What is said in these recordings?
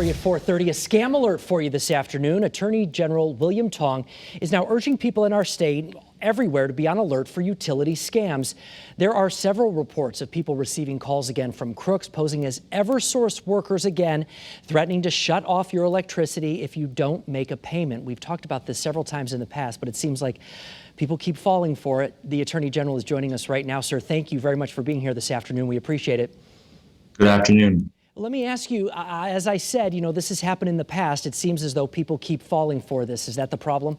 At 4:30, a scam alert for you this afternoon. Attorney General William Tong is now urging people in our state everywhere to be on alert for utility scams. There are several reports of people receiving calls again from crooks posing as Eversource workers again, threatening to shut off your electricity if you don't make a payment. We've talked about this several times in the past, but it seems like people keep falling for it. The Attorney General is joining us right now. Sir, thank you very much for being here this afternoon. We appreciate it. Good afternoon. Let me ask you, as I said, this has happened in the past. It seems as though people keep falling for this. Is that the problem?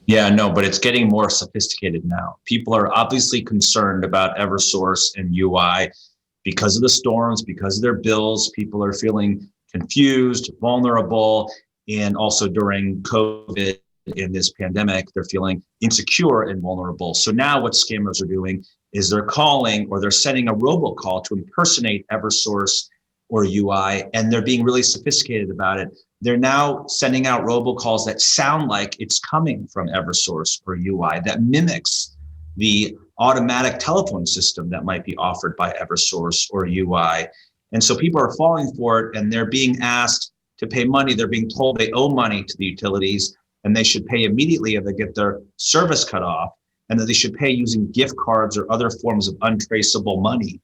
Yeah, no, but it's getting more sophisticated now. People are obviously concerned about Eversource and UI because of the storms, because of their bills. People are feeling confused, vulnerable, and also during COVID in this pandemic, they're feeling insecure and vulnerable. So now what scammers are doing is they're calling or they're sending a robocall to impersonate Eversource or UI, and they're being really sophisticated about it. They're now sending out robocalls that sound like it's coming from Eversource or UI, that mimics the automatic telephone system that might be offered by Eversource or UI. And so people are falling for it, and they're being asked to pay money. They're being told they owe money to the utilities, and they should pay immediately if they get their service cut off, and that they should pay using gift cards or other forms of untraceable money.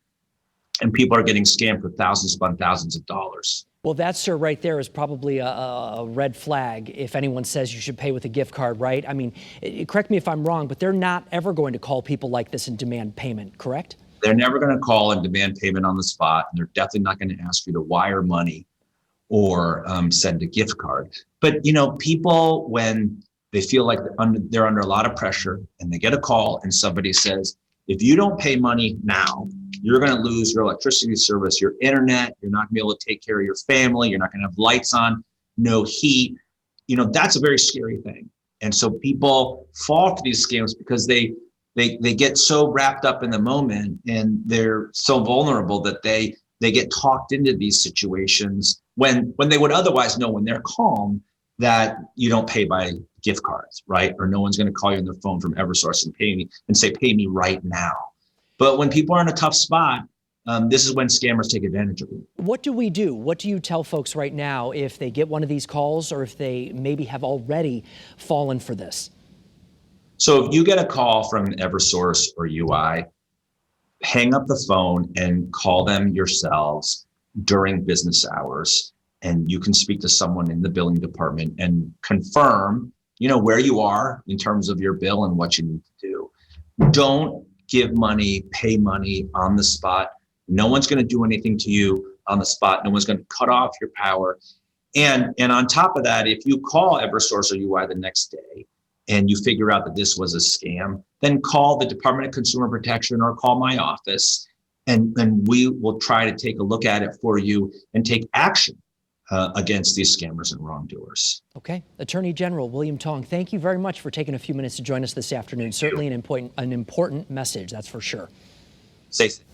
And people are getting scammed for thousands upon thousands of dollars. Well, that, sir, right there is probably a red flag if anyone says you should pay with a gift card, right? I mean, correct me if I'm wrong, but they're not ever going to call people like this and demand payment, correct? They're never going to call and demand payment on the spot. And they're definitely not going to ask you to wire money or send a gift card. But, people, when they feel like they're under a lot of pressure and they get a call and somebody says, if you don't pay money now, you're going to lose your electricity service, your internet, you're not going to be able to take care of your family, you're not going to have lights on, no heat. That's a very scary thing. And so people fall for these scams because they get so wrapped up in the moment, and they're so vulnerable that they get talked into these situations when they would otherwise know, when they're calm, that you don't pay by gift cards, right? Or no one's going to call you on their phone from Eversource and say, pay me right now. But when people are in a tough spot, this is when scammers take advantage of you. What do we do? What do you tell folks right now if they get one of these calls, or if they maybe have already fallen for this? So if you get a call from Eversource or UI, hang up the phone and call them yourselves during business hours. And you can speak to someone in the billing department and confirm, where you are in terms of your bill and what you need to do. Don't give money, pay money on the spot. No one's going to do anything to you on the spot. No one's going to cut off your power. And on top of that, if you call Eversource or UI the next day and you figure out that this was a scam, then call the Department of Consumer Protection or call my office, and we will try to take a look at it for you and take action against these scammers and wrongdoers. Okay. Attorney General William Tong, thank you very much for taking a few minutes to join us this afternoon. Certainly an important message, that's for sure. Stay safe.